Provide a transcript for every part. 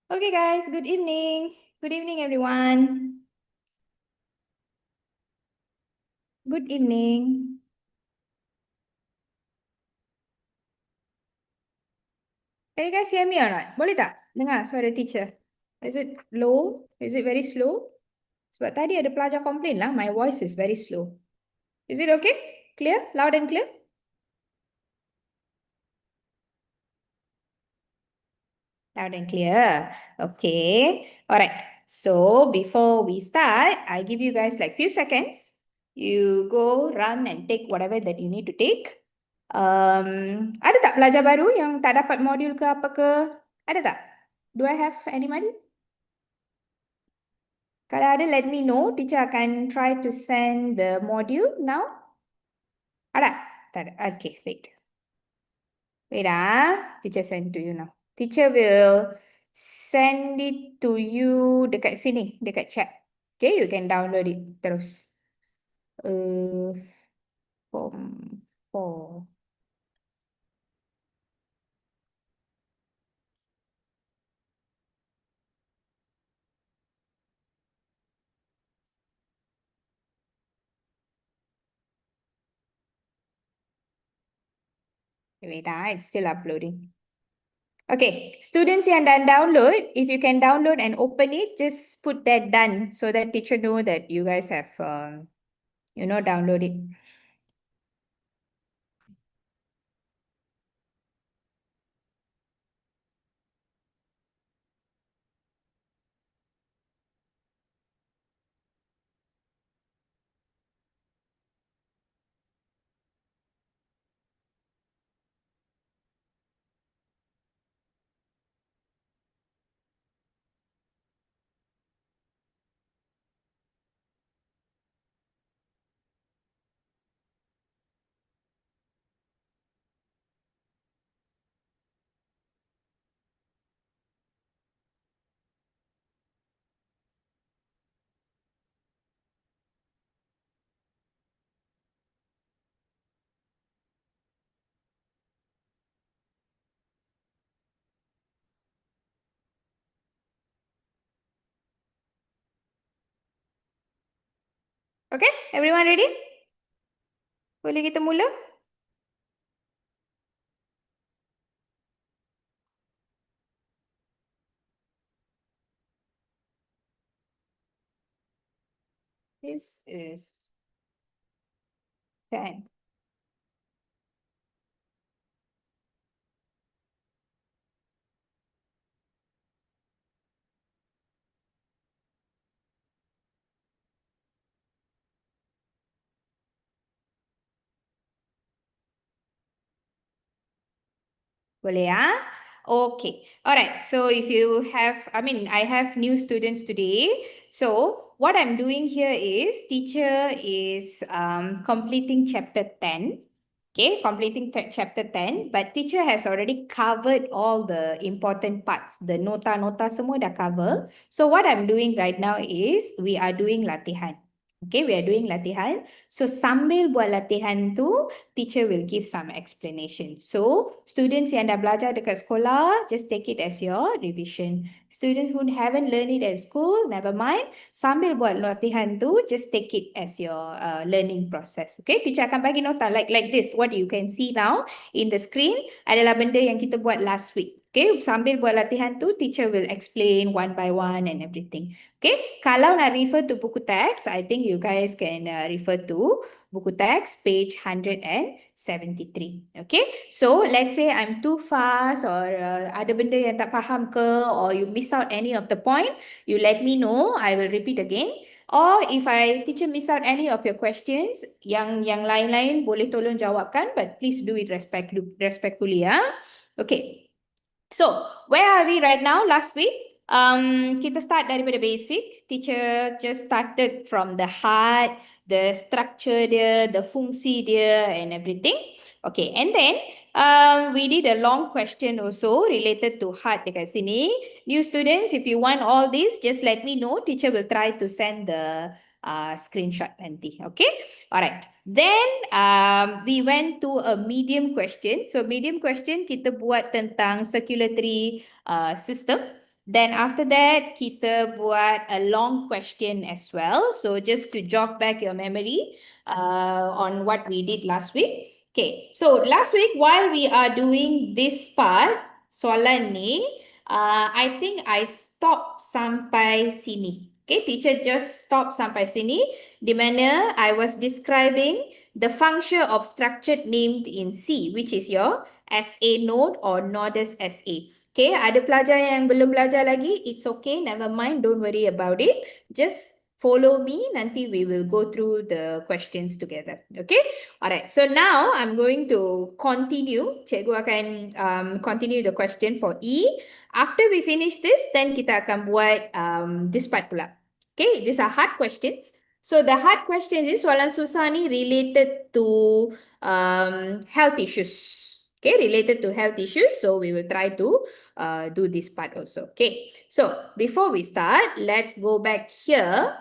Okay, guys, good evening. Good evening, everyone. Good evening. Can you guys hear me or not? Boleh tak dengar suara teacher? Is it low? Is it very slow? Sebab tadi ada pelajar complain lah, my voice is very slow. Is it okay? Clear? Loud and clear? Loud and clear. Okay. All right. So before we start, I give you guys like few seconds. You go run and take whatever that you need to take. Ada tak pelajar baru yang tak dapat modul ke apa ke? Ada tak? Do I have anybody? Kalau ada, let me know. Teacher akan try to send the module now. Ada? Tak ada. Okay, wait. Wait Teacher send to you now. Teacher will send it to you dekat sini, dekat chat. Okay, you can download it terus. Form 4. Wait it's still uploading. Okay, students yang dah download, if you can download and open it, just put that done so that teacher know that you guys have, download it. Okay, everyone ready? Boleh kita mula? This is 10. Boleh Okay. All right. So if you have, I have new students today. So what I'm doing here is teacher is completing chapter 10. Okay, completing chapter 10, but teacher has already covered all the important parts. The nota-nota semua dah cover. So what I'm doing right now is we are doing latihan. Okay, we are doing latihan. So sambil buat latihan tu, teacher will give some explanation. So students yang dah belajar dekat sekolah, just take it as your revision. Students who haven't learned it at school, never mind. Sambil buat latihan tu, just take it as your learning process. Okay, teacher akan bagi nota like this. What you can see now in the screen adalah benda yang kita buat last week. Okay, sambil buat latihan tu, teacher will explain one by one and everything. Okay, kalau nak refer to buku teks, I think you guys can refer to buku teks page 173. Okay, so let's say I'm too fast or ada benda yang tak faham ke, or you miss out any of the point, you let me know, I will repeat again. Or if teacher miss out any of your questions, yang lain-lain boleh tolong jawabkan, but please do it respectfully. Okay. So, where are we right now? Last week, kita start daripada basic. Teacher just started from the heart, the structure dia, the fungsi dia, and everything. Okay, and then we did a long question also related to heart dekat sini. New students, if you want all this, just let me know. Teacher will try to send the screenshot nanti. Okay, all right. Then we went to a medium question. So medium question kita buat tentang circulatory system. Then after that, kita buat a long question as well. So just to jog back your memory on what we did last week. Okay, so last week while we are doing this part, soalan ni, I think I stop sampai sini. Okay, teacher just stop sampai sini, di mana I was describing the function of structured named in C, which is your SA node or nodus SA. Okay, ada pelajar yang belum belajar lagi, it's okay, never mind, don't worry about it. Just follow me, nanti we will go through the questions together. Okay, alright, so now I'm going to continue. Cikgu akan continue the question for E. After we finish this, then kita akan buat this part pula. Okay, these are hard questions. So the hard questions is soalan susah ni related to health issues. Okay, related to health issues. So we will try to do this part also. Okay, so before we start, let's go back here.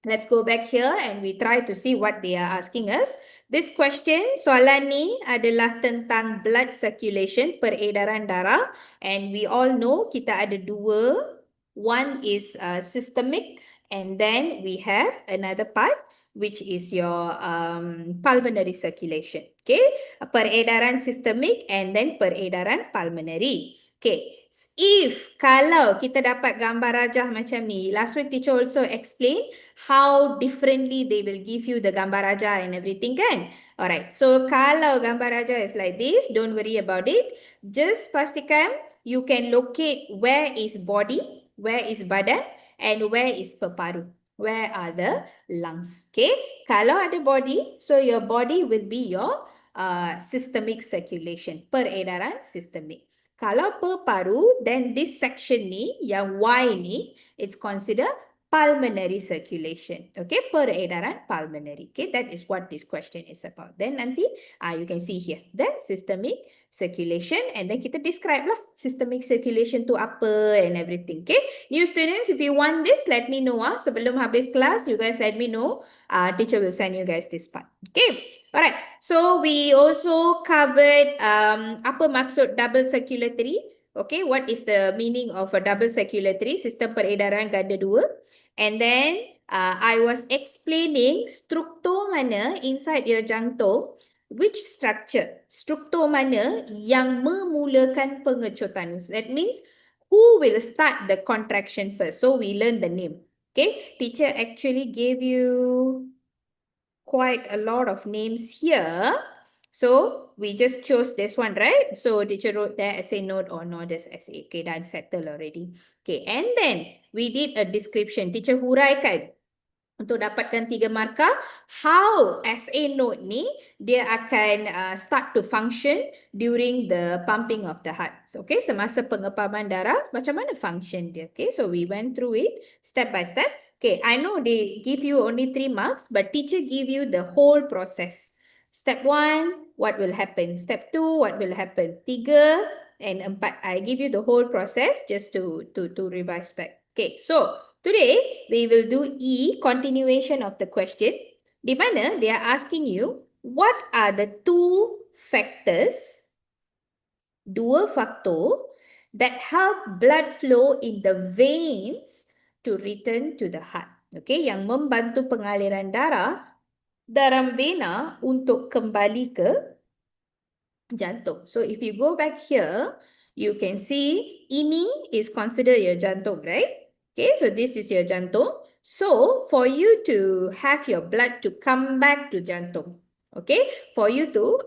Let's go back here and we try to see what they are asking us. This question, soalan ni adalah tentang blood circulation, peredaran darah. And we all know kita ada dua. One is systemic and then we have another part which is your pulmonary circulation. Okay, peredaran systemic and then peredaran pulmonary. Okay, if kalau kita dapat gambar rajah macam ni, last week teacher also explain how differently they will give you the gambar rajah and everything kan. Alright, so kalau gambar rajah is like this, don't worry about it. Just pastikan you can locate where is body, where is badan and where is peparu. Where are the lungs? Okay, kalau ada body, so your body will be your systemic circulation, peredaran systemic. Kalau peparu, then this section ni, yang Y ni, it's considered pulmonary circulation. Okay, peredaran pulmonary. Okay, that is what this question is about. Then nanti, you can see here, the systemic circulation and then kita describe lah systemic circulation tu apa and everything. Okay, new students, if you want this, let me know. Sebelum habis kelas, you guys let me know. Teacher will send you guys this part. Okay, alright. So we also covered apa maksud double circulatory. Okay, what is the meaning of a double circulatory? Sistem peredaran ganda dua. And then I was explaining struktur mana inside your jantung, which structure, struktur mana yang memulakan pengecutan. That means who will start the contraction first. So we learn the name. Okay, teacher actually gave you quite a lot of names here. So we just chose this one, right? So teacher wrote there essay note or nodus essay. Okay, done, settled already. Okay, and then we did a description. Teacher huraikan untuk dapatkan 3 markah. How SA node ni dia akan start to function during the pumping of the heart. So, okay, semasa pengepaman darah, macam mana function dia? Okay, so we went through it step by step. Okay, I know they give you only 3 marks, but teacher give you the whole process. Step 1, what will happen? Step 2, what will happen? 3 and 4. I give you the whole process just to revise back. Okay, so today, we will do E, continuation of the question. Di mana they are asking you, what are the dua faktor that help blood flow in the veins to return to the heart. Okay, yang membantu pengaliran darah dalam vena untuk kembali ke jantung. So if you go back here, you can see ini is considered your jantung, right? Okay, so this is your jantung. So for you to have your blood to come back to jantung, okay, for you to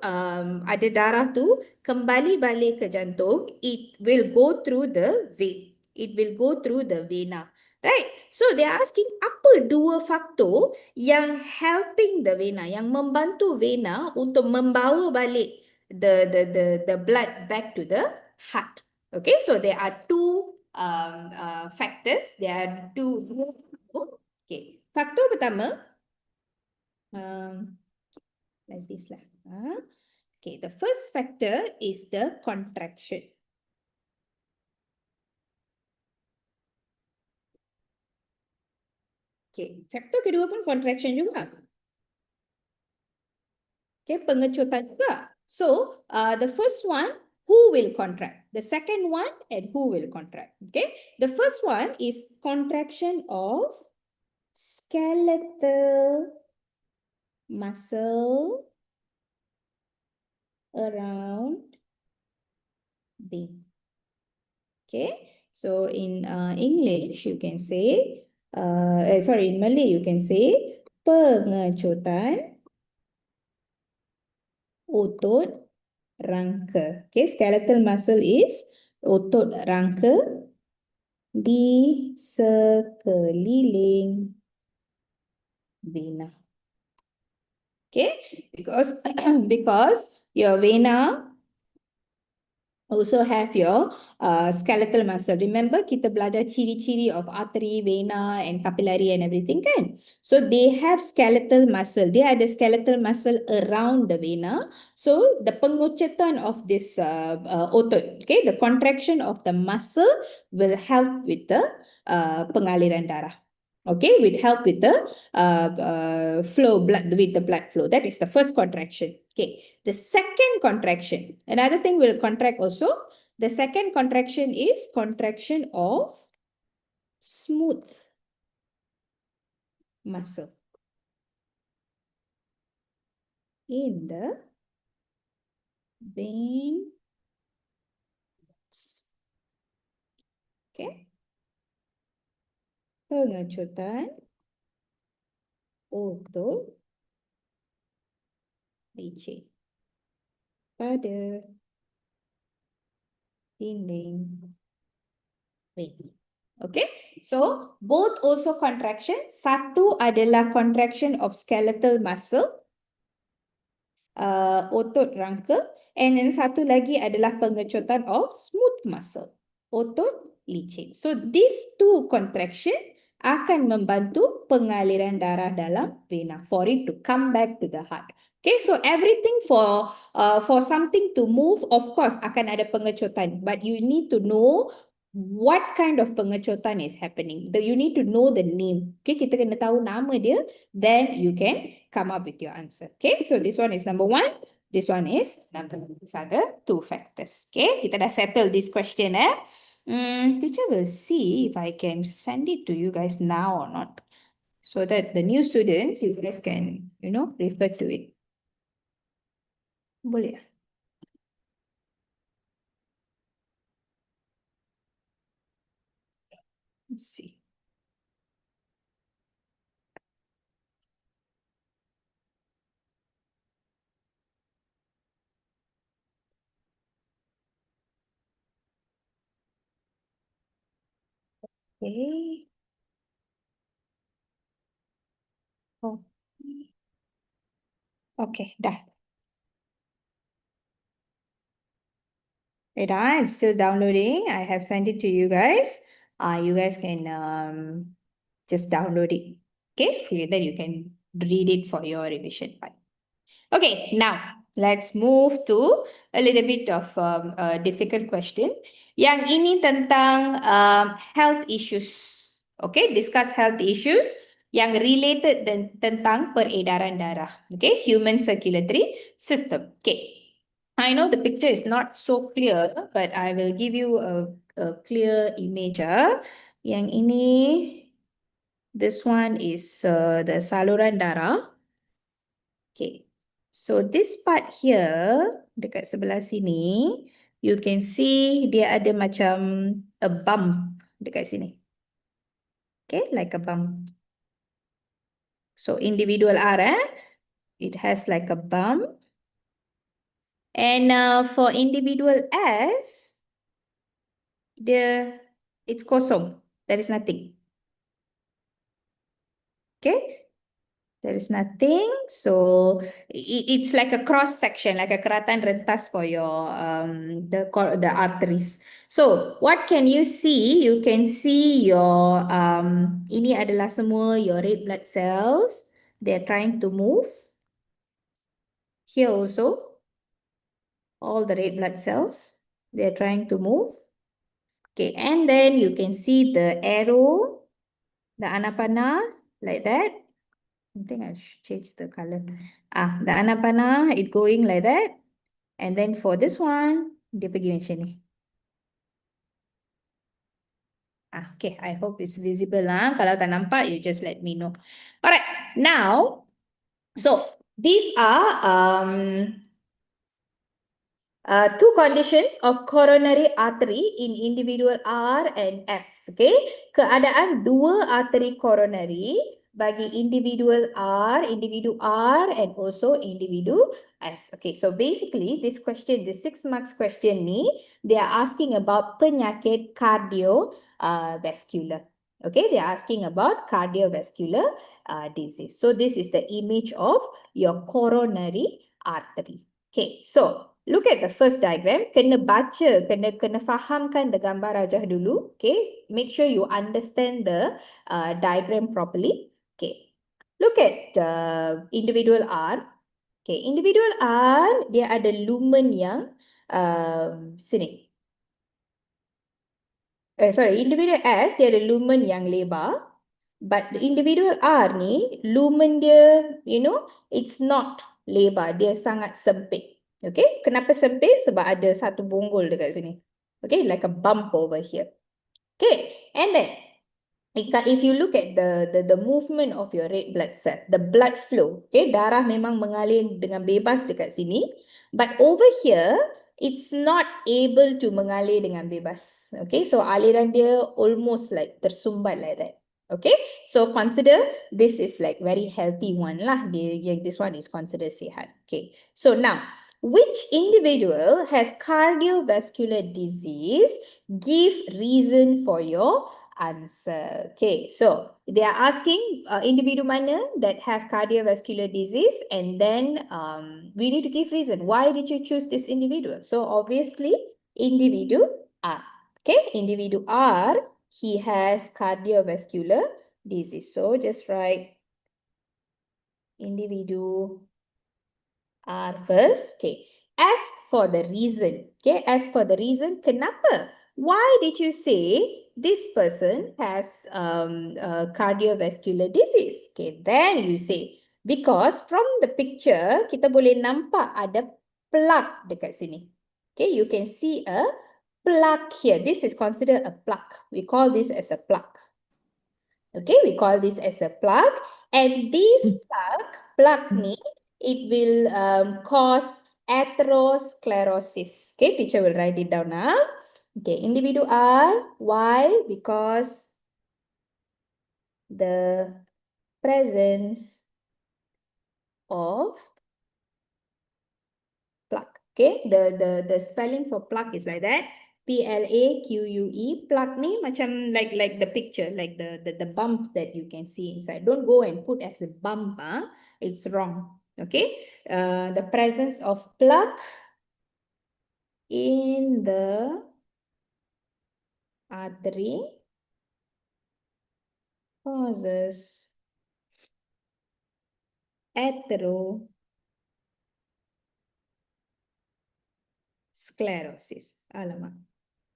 ada darah tu kembali balik ke jantung, it will go through the vein. It will go through the vena. Right? So they are asking apa dua faktor yang helping the vena, yang membantu vena untuk membawa balik the blood back to the heart. Okay, so there are two factors. There are two. Okay, faktor pertama, like this lah. Okay, the first factor is the contraction. Okay, faktor kedua pun contraction juga. Okay, pengecutan juga. So, the first one, who will contract? The second one, and who will contract. Okay. The first one is contraction of skeletal muscle around vein. Okay. So in English, you can say, sorry, in Malay, you can say pengecutan otot rangka. Okay, skeletal muscle is otot rangka di sekeliling vena. Okay, because because your vena also have your skeletal muscle. Remember, kita belajar ciri-ciri of artery, vena, and capillary and everything, kan? So they have skeletal muscle. They are the skeletal muscle around the vena. So the pengucetan of this otot, okay, the contraction of the muscle will help with the pengaliran darah. Okay, will help with the flow, blood, with the blood flow. That is the first contraction. Okay, the second contraction, another thing will contract also. The second contraction is contraction of smooth muscle in the vein. Okay, pengecutan otot licin pada dinding vein. Okay, so both also contraction. Satu adalah contraction of skeletal muscle, otot rangka, and then satu lagi adalah pengecutan of smooth muscle, otot licin. So these two contraction akan membantu pengaliran darah dalam vena for it to come back to the heart. Okay, so everything for something to move, of course, akan ada pengecutan, but you need to know what kind of pengecutan is happening. You need to know the name. Okay, kita kena tahu nama dia, then you can come up with your answer. Okay, so this one is number 1. This one is number 2. These are the 2 factors. Okay, kita dah settle this question. Teacher will see if I can send it to you guys now or not, so that the new students, you guys can, refer to it. Boleh? Let's see. Okay. Oh. Okay, dah. Wait, it's still downloading. I have sent it to you guys. You guys can just download it. Okay, then you can read it for your revision. Okay, now let's move to a little bit of a difficult question. Yang ini tentang health issues. Okay, discuss health issues yang related tentang peredaran darah. Okay, human circulatory system. Okay, I know the picture is not so clear, but I will give you a clear image. Yang ini, this one is the saluran darah. Okay, so this part here, dekat sebelah sini, you can see dia ada macam a bump dekat sini. Okay, like a bump. So individual R, it has like a bump. And for individual S, it's kosong. There is nothing. Okay, there is nothing. So it's like a cross section, like a keratan rentas for your the arteries. So what can you see? You can see your ini adalah semua your red blood cells. They're trying to move. Here also, all the red blood cells, they're trying to move. Okay, and then you can see the arrow, the anapana, like that. I think I should change the color. The anapana, it going like that. And then for this one, dia pergi macam ni. Okay, I hope it's visible. Kalau tak nampak, you just let me know. Alright, now, so these are two conditions of coronary artery in individual R and S. Okay, keadaan dua arteri coronary bagi individual R, and also individu S. Okay, so basically this question, the 6 marks question ni, they are asking about penyakit cardiovascular. Okay, they are asking about cardiovascular disease. So this is the image of your coronary artery. Okay, so look at the first diagram. Kena baca, kena fahamkan the gambar rajah dulu. Okay, make sure you understand the diagram properly. Okay, look at individual R. Okay, individual R, dia ada lumen yang sini. Individual S, dia ada lumen yang lebar. But the individual R ni, lumen dia, it's not lebar. Dia sangat sempit. Okay, kenapa sempit? Sebab ada satu bonggol dekat sini. Okay, like a bump over here. Okay, and then if you look at the movement of your red blood cell, the blood flow, okay, darah memang mengalir dengan bebas dekat sini, but over here it's not able to mengalir dengan bebas. Okay, so aliran dia almost like tersumbat like that. Okay, so consider this is like very healthy one lah. This one is considered sehat. Okay, so now which individual has cardiovascular disease? Give reason for your answer. Okay, so they are asking individu mana that have cardiovascular disease, and then we need to give reason. Why did you choose this individual? So obviously, individu R. Okay, individu R, he has cardiovascular disease. So just write individu R first. Okay, as for the reason. Okay, as for the reason, kenapa? Why did you say this person has cardiovascular disease? Okay, then you say, because from the picture, kita boleh nampak ada plaque dekat sini. Okay, you can see a plaque here. This is considered a plaque. We call this as a plaque. Okay, we call this as a plaque. And this plaque ni, it will cause atherosclerosis. Okay, teacher will write it down now. Okay, individu R. Why? Because the presence of plaque. Okay, the spelling for plaque is like that. Plaque. Plaque ni macam like the picture, like the bump that you can see inside. Don't go and put as a bump. It's wrong. Okay, the presence of plaque in the artery causes atherosclerosis. Alamak.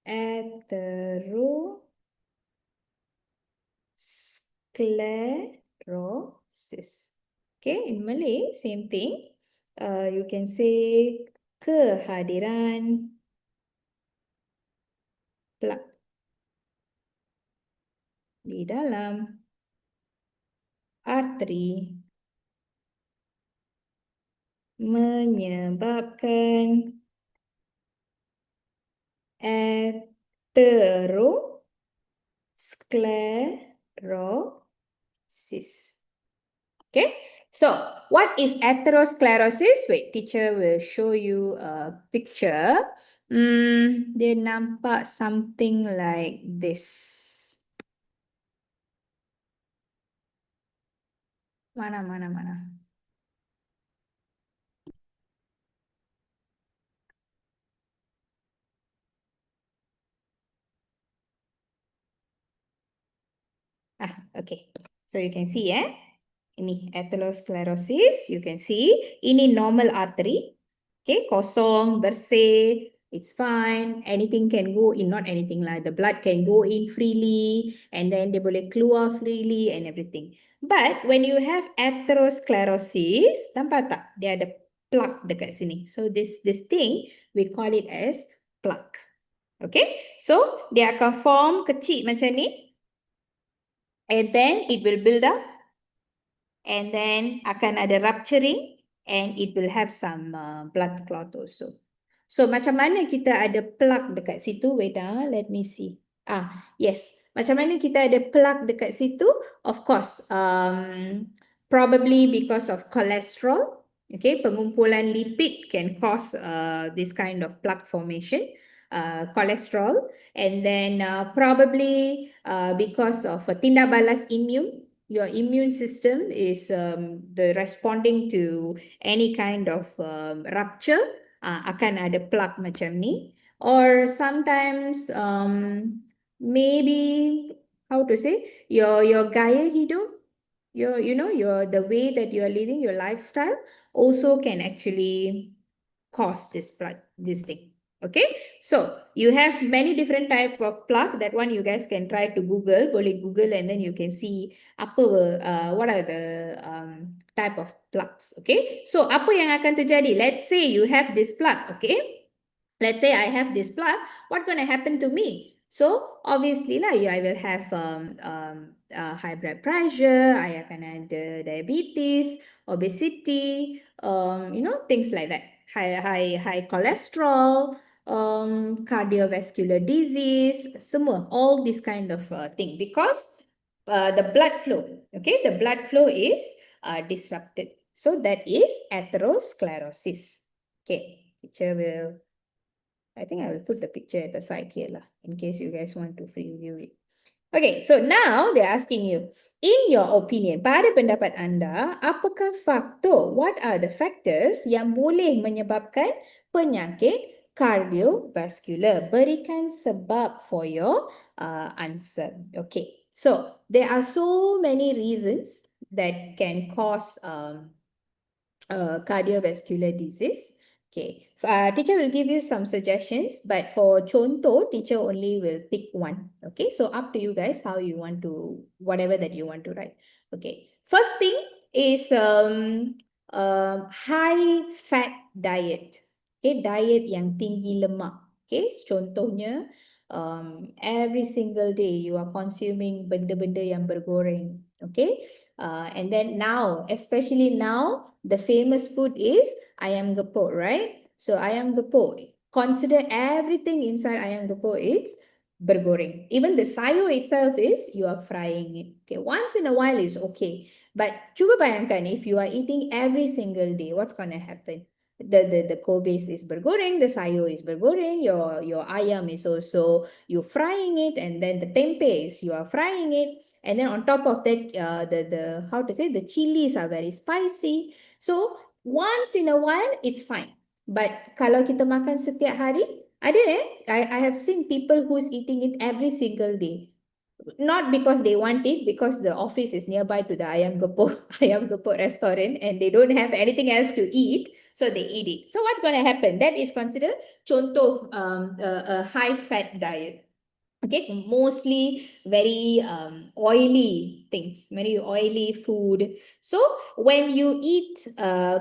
Atherosclerosis. Okay, in Malay, same thing. You can say kehadiran plaque di dalam arteri menyebabkan atherosclerosis. Okay, so what is atherosclerosis? Wait, teacher will show you a picture. Dia nampak something like this. Mana? Okay. So you can see, ini atherosclerosis. You can see, ini normal artery. Okay, kosong, bersih, it's fine. Anything can go in, not anything lah. The blood can go in freely, and then dia boleh keluar freely and everything. But when you have atherosclerosis, nampak tak? Dia ada plaque dekat sini. So this thing, we call it as plaque. Okay, so dia akan form kecil macam ni, and then it will build up, and then akan ada rupturing, and it will have some blood clot also. So macam mana kita ada plug dekat situ? Wait, let me see. Yes. Macam mana kita ada plug dekat situ? Of course, probably because of cholesterol. Okay, pengumpulan lipid can cause this kind of plug formation, cholesterol, and then probably because of tindak balas immune. Your immune system is the responding to any kind of rupture, akan ada plug macam ni. Or sometimes maybe how to say your gaya hidup, your the way that you are living your lifestyle also can actually cause this thing. Okay, so you have many different types of plug. That one you guys can try to boleh Google, and then you can see apa what are the type of plugs. Okay, so apa yang akan terjadi? Let's say you have this plug. Okay, let's say I have this plug. What gonna happen to me? So obviously lah, I will have high blood pressure, I akan ada diabetes, obesity, things like that. High cholesterol, cardiovascular disease, semua, all this kind of thing, because the blood flow, okay, the blood flow is disrupted. So that is atherosclerosis. Okay, teacher will I think I will put the picture at the side here lah, in case you guys want to preview it. Okay, so now they're asking you, in your opinion, pada pendapat anda, apakah faktor, what are the factors yang boleh menyebabkan penyakit kardiovaskular? Berikan sebab for your answer. Okay, so there are so many reasons that can cause cardiovascular disease. Okay, teacher will give you some suggestions, but for contoh, teacher only will pick one. Okay, so up to you guys how you want to, whatever that you want to write. Okay, first thing is high fat diet. Okay, diet yang tinggi lemak. Okay, contohnya every single day you are consuming benda-benda yang bergoreng. Okay, and then now, especially now, the famous food is ayam gepuk, right? So ayam gepuk, consider everything inside ayam gepuk is bergoreng. Even the sayur itself is, you are frying it. Okay, once in a while is okay. But cuba bayangkan, if you are eating every single day, what's going to happen? The kobis is bergoreng, the sayur is bergoreng, your ayam is also, you frying it, and then the tempe is, you are frying it, and then on top of that, the how to say, the chilies are very spicy. So once in a while, it's fine. But kalau kita makan setiap hari, ada I have seen people who's eating it every single day. Not because they want it, because the office is nearby to the ayam gepuk restaurant, and they don't have anything else to eat, so they eat it. So what's going to happen? That is considered contoh a high fat diet. Okay, mostly very oily things, very oily food. So when you eat,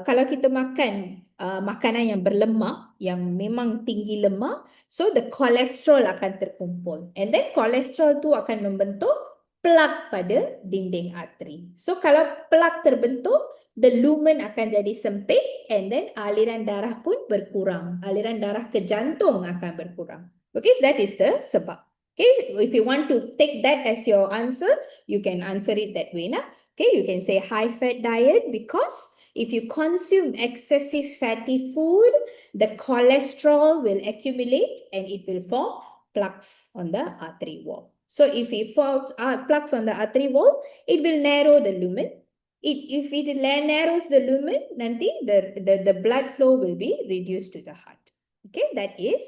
kalau kita makan makanan yang berlemak, yang memang tinggi lemak, so the cholesterol akan terkumpul, and then cholesterol tu akan membentuk plug pada dinding arteri. So kalau plug terbentuk, the lumen akan jadi sempit, and then aliran darah pun berkurang, aliran darah ke jantung akan berkurang. Okay, so that is the sebab. Okay, if you want to take that as your answer, you can answer it that way. Nah? Okay, you can say high fat diet, because if you consume excessive fatty food, the cholesterol will accumulate and it will form plaques on the artery wall. So if it forms plaques on the artery wall, it will narrow the lumen. If it narrows the lumen, nanti the blood flow will be reduced to the heart. Okay, that is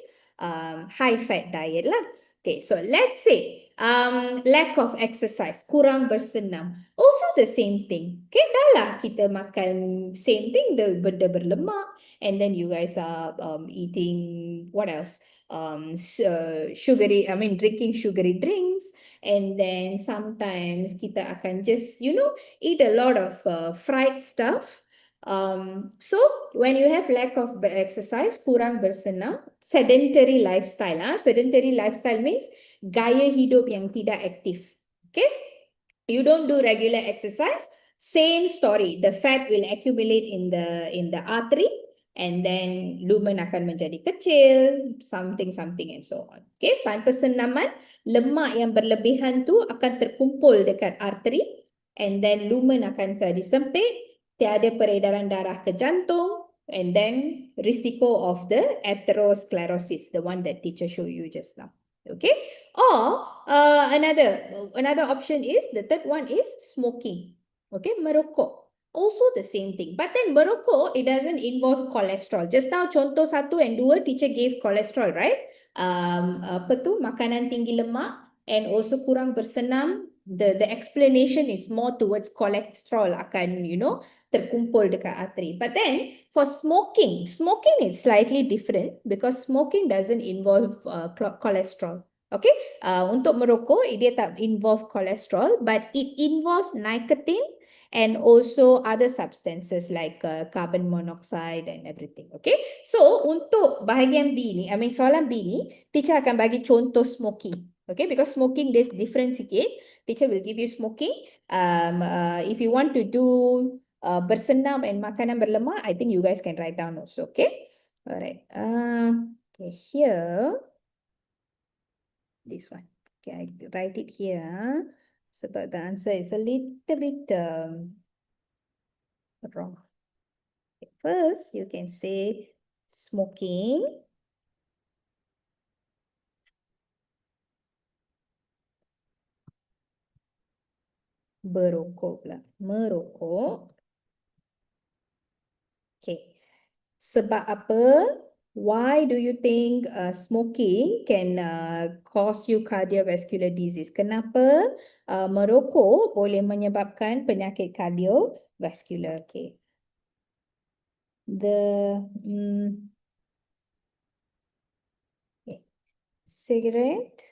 high fat diet lah. Okay, so let's say lack of exercise, kurang bersenam. Also the same thing. Okay, dah lah kita makan same thing, the benda berlemak, and then you guys are eating what else? Drinking sugary drinks, and then sometimes kita akan just, eat a lot of fried stuff. So when you have lack of exercise, kurang bersenam, sedentary lifestyle. Sedentary lifestyle means gaya hidup yang tidak aktif. Okay? You don't do regular exercise, same story. The fat will accumulate in the artery, and then lumen akan menjadi kecil, something and so on. Okay, tanpa senaman, lemak yang berlebihan tu akan terkumpul dekat artery, and then lumen akan jadi sempit, tiada peredaran darah ke jantung, and then risiko of the atherosclerosis, the one that teacher showed you just now. Okay, or another option is, the third one is smoking. Okay, merokok. Also the same thing. But then merokok, it doesn't involve cholesterol. Just now contoh 1 and 2, teacher gave cholesterol, right? Apa tu? Makanan tinggi lemak and also kurang bersenam. The explanation is more towards cholesterol akan, terkumpul dekat artery. But then for smoking is slightly different because smoking doesn't involve cholesterol. Okay, untuk merokok, dia tak involve cholesterol, but it involves nicotine and also other substances like carbon monoxide and everything. Okay, so untuk bahagian B ni, soalan B ni, teacher akan bagi contoh smoking. Okay, because smoking there's different sikit. Teacher will give you smoking. If you want to do bersenam and makanan berlemak, I think you guys can write down also. Okay, alright. Okay, here. This one. Okay, I write it here. So but the answer is a little bit wrong. Okay, first, you can say smoking. Berokok pula. Merokok. Okay. Sebab apa? Why do you think smoking can cause you cardiovascular disease? Kenapa merokok boleh menyebabkan penyakit cardiovascular? Okay. Okay. Cigarette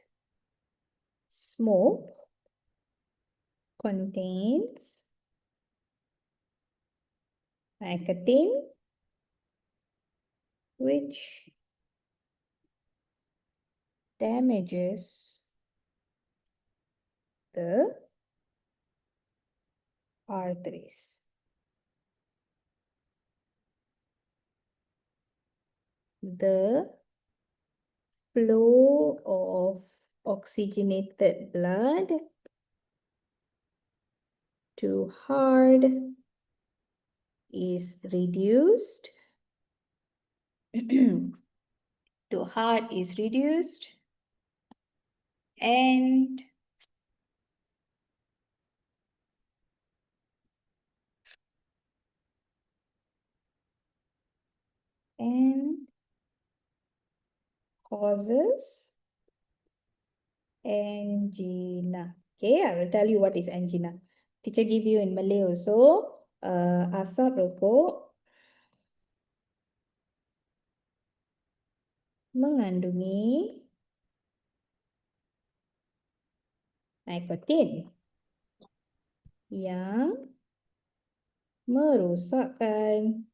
smoke contains nicotine, which damages the arteries. The flow of oxygenated blood to heart is reduced. To heart is reduced, and causes angina. Okay, I will tell you what is angina. Teacher give you in Malay also. Asap rokok mengandungi nikotin yang merosakkan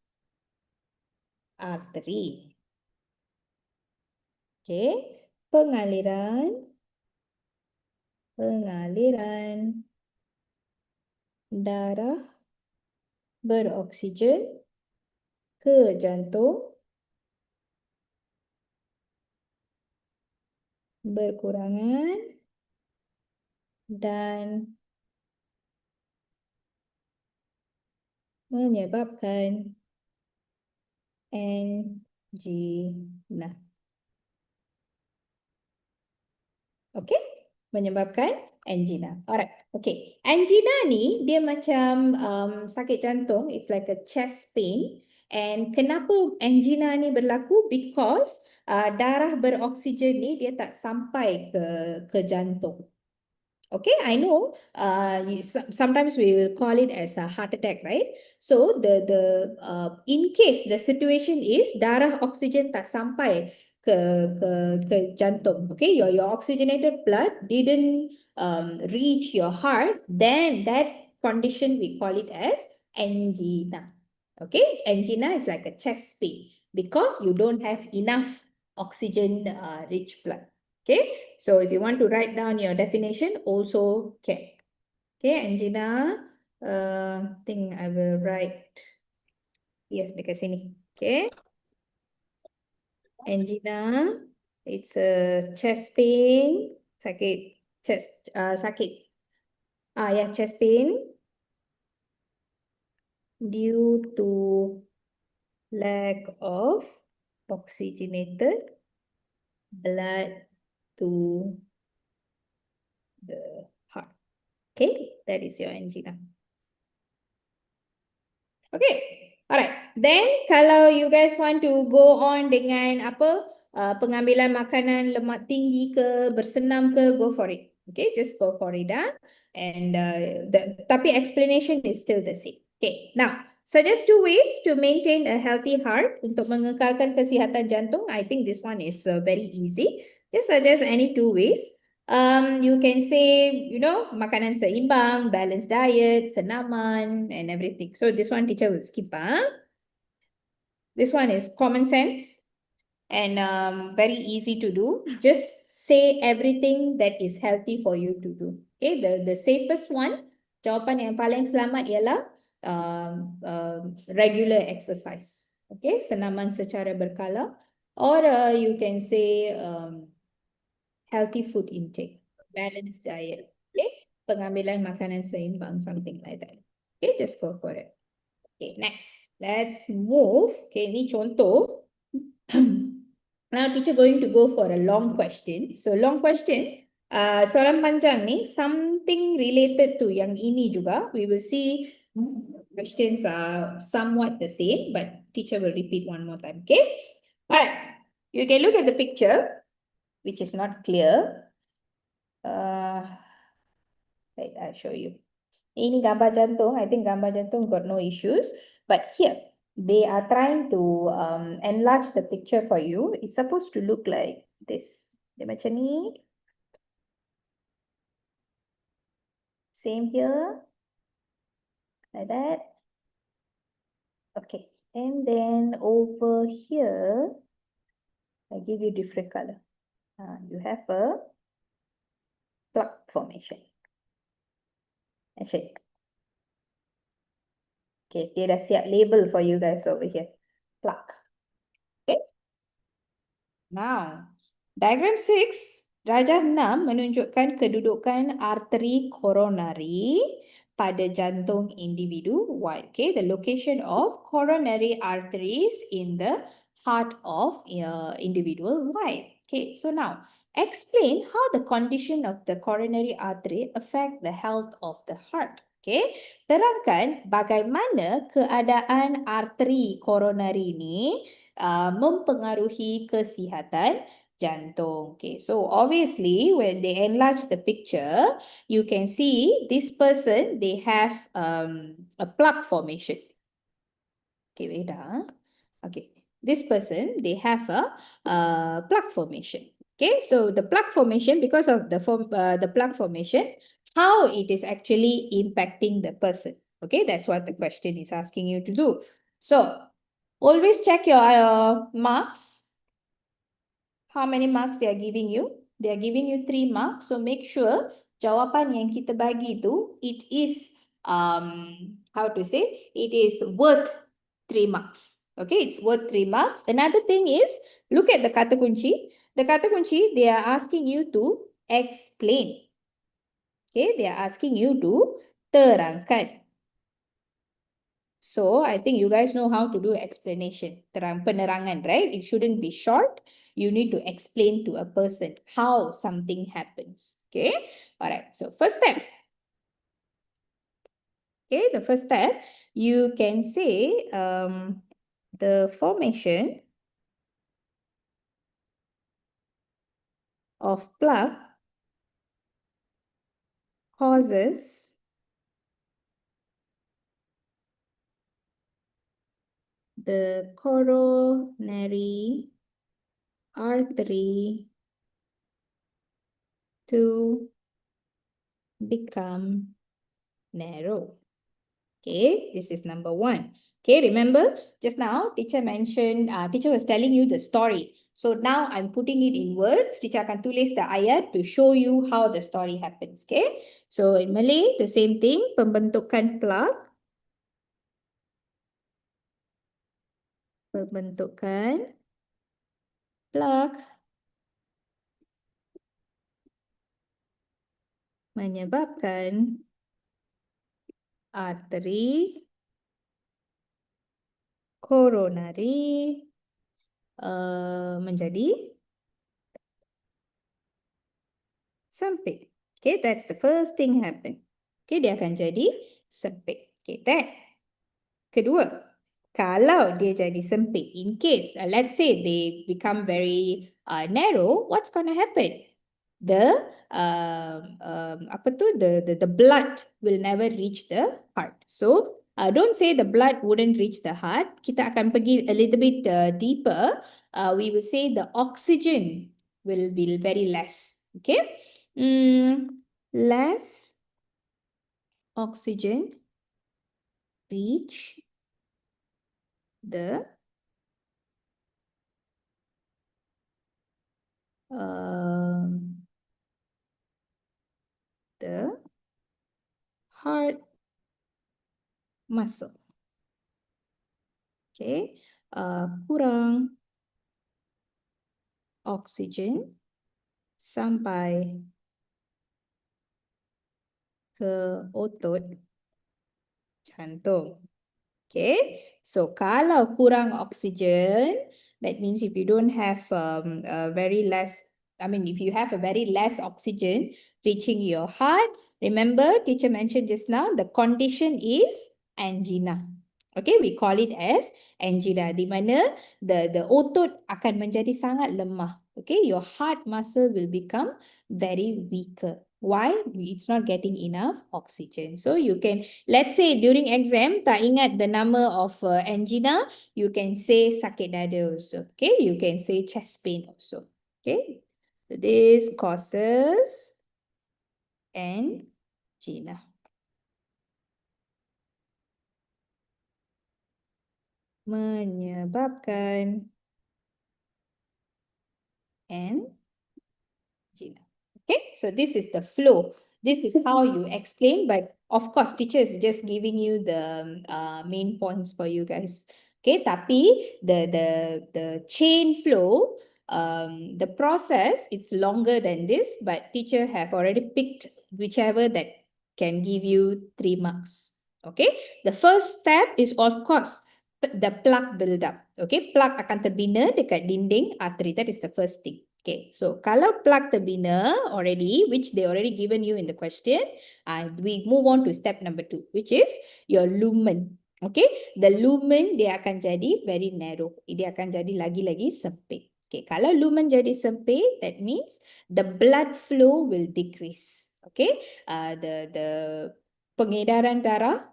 arteri. Okay, pengaliran darah beroksigen ke jantung berkurangan dan menyebabkan angina. Okay, menyebabkan angina. Alright, okay. Angina ni dia macam sakit jantung. It's like a chest pain. And kenapa angina ni berlaku? Because darah beroksigen ni dia tak sampai ke jantung. Okay, I know sometimes we will call it as a heart attack, right? So in case the situation is darah oksigen tak sampai ke jantung, okay, your oxygenated blood didn't reach your heart, then that condition we call it as angina. Okay, angina is like a chest pain because you don't have enough oxygen rich blood. Okay, so if you want to write down your definition, also can. Okay, Anjina, think I will write here dekat sini. Okay, Angina, it's a chest pain, sakit chest, sakit. Yeah, chest pain due to lack of oxygenated blood to the heart. Okay, that is your angina. Okay, alright. Then kalau you guys want to go on dengan apa pengambilan makanan lemak tinggi ke, bersenam ke, go for it. Okay, just go for it. And tapi explanation is still the same. Okay, now suggest 2 ways to maintain a healthy heart untuk mengekalkan kesihatan jantung. I think this one is very easy. Just suggest any 2 ways. You can say, makanan seimbang, balanced diet, senaman, and everything. So this one teacher will skip. This one is common sense and very easy to do. Just say everything that is healthy for you to do. Okay, the safest one, jawapan yang paling selamat ialah regular exercise. Okay, senaman secara berkala. Or you can say healthy food intake, balanced diet. Okay, pengambilan makanan seimbang, something like that. Okay, just go for it. Okay, next, let's move. Okay, ini contoh. Now teacher going to go for a long question. So long question, soalan panjang ni, something related to yang ini juga. We will see questions are somewhat the same, but teacher will repeat one more time. Okay, alright. You can look at the picture, which is not clear. Wait, I'll show you. Ini gambar jantung. I think gambar jantung got no issues. But here, they are trying to enlarge the picture for you. It's supposed to look like this. Dia macam ni. Same here. Like that. Okay. And then over here, I give you different color. You have a plug formation. Actually. Okay, dia dah siap label for you guys over here. Plug. Okay. Now, diagram 6, darjah 6 menunjukkan kedudukan arteri koronari pada jantung individu Y. Okay, the location of coronary arteries in the heart of individual Y. Okay, so now explain how the condition of the coronary artery affect the health of the heart. Okay, terangkan bagaimana keadaan arteri koronari ini mempengaruhi kesihatan jantung. Okay, so obviously when they enlarge the picture, you can see this person, they have a plug formation. Okay, wait. Okay, this person, they have a plug formation. Okay, so the plug formation, because of the plug formation, how it is actually impacting the person. Okay, that's what the question is asking you to do. So always check your marks. How many marks they are giving you? They are giving you 3 marks. So make sure jawapan yang kita bagi tu, it is how to say? It is worth 3 marks. Okay, it's worth 3 marks. Another thing is, look at the kata kunci. The kata kunci, they are asking you to explain. Okay, they are asking you to terangkan. So I think you guys know how to do explanation. Penerangan, right? It shouldn't be short. You need to explain to a person how something happens. Okay. All right. So first step. Okay. The first step, you can say the formation of plug causes the coronary artery to become narrow. Okay, this is number 1. Okay, remember just now teacher mentioned, teacher was telling you the story. So now I'm putting it in words. Teacher akan tulis the ayat to show you how the story happens. Okay, so in Malay, the same thing, pembentukan plug. Pembentukan plug menyebabkan arteri koronari menjadi sempit. Okay, that's the first thing happen. Okay, dia akan jadi sempit. Okay, that. Kedua, kalau dia jadi sempit, in case, let's say they become very narrow, what's going to happen? The the blood will never reach the heart. So don't say the blood wouldn't reach the heart. Kita akan pergi a little bit deeper. We will say the oxygen will be very less. Okay, less oxygen reach the the heart muscle. Okay, kurang oksigen sampai ke otot jantung. Okay, so kalau kurang oksigen, that means if you don't have very less, if you have a very less oxygen reaching your heart, remember teacher mentioned just now, the condition is angina. Okay, we call it as angina, di mana the otot akan menjadi sangat lemah. Okay, your heart muscle will become very weaker. Why? It's not getting enough oxygen. So you can, let's say during exam, tak ingat the nama of angina, you can say sakit dada also. Okay, you can say chest pain also. Okay, so this causes angina. Menyebabkan angina. Okay, so this is the flow. This is how you explain, but of course, teacher is just giving you the main points for you guys. Okay, tapi the chain flow, the process, it's longer than this, but teacher have already picked whichever that can give you 3 marks. Okay, the first step is of course the plaque build up. Okay, plaque akan terbina dekat dinding artery. That is the first thing. Okay, so kalau plaque terbina already, which they already given you in the question, we move on to step number 2, which is your lumen. Okay, the lumen dia akan jadi very narrow. Dia akan jadi lagi-lagi sempit. Okay, kalau lumen jadi sempit, that means the blood flow will decrease. Okay, the pengedaran darah,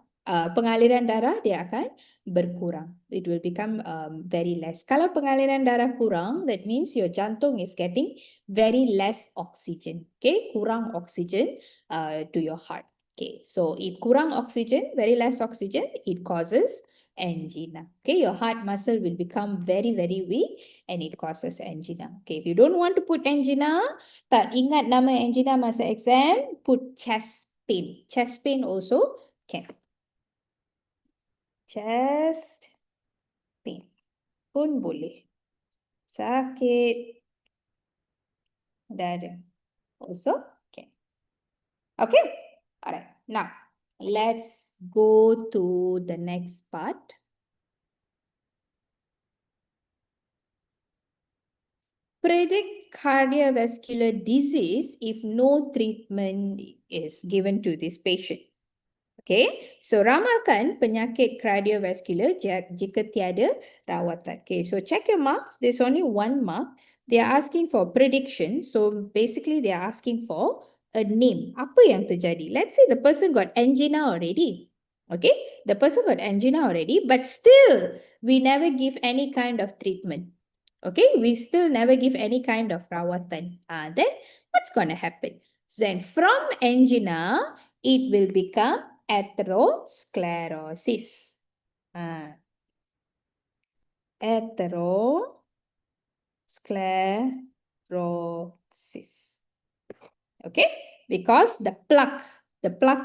pengaliran darah dia akan berkurang. It will become very less. Kalau pengaliran darah kurang, that means your jantung is getting very less oxygen. Okay, kurang oxygen to your heart. Okay, so if kurang oxygen, very less oxygen, it causes angina. Okay, your heart muscle will become very, very weak and it causes angina. Okay, if you don't want to put angina, tak ingat nama angina masa exam, put chest pain. Chest pain also can. Chest pain pun boleh. Sakit dada also can. Okay, alright. Now let's go to the next part. Predict cardiovascular disease if no treatment is given to this patient. Okay, so ramalkan penyakit kardiovaskular jika tiada rawatan. Okay, so check your marks. There's only 1 mark. They are asking for prediction. So basically they are asking for a name. Apa yang terjadi? Let's say the person got angina already. Okay, the person got angina already, but still we never give any kind of treatment. Okay, we still never give any kind of rawatan. Then what's going to happen? So then from angina, it will become atherosclerosis. Atherosclerosis. Okay, because the plaque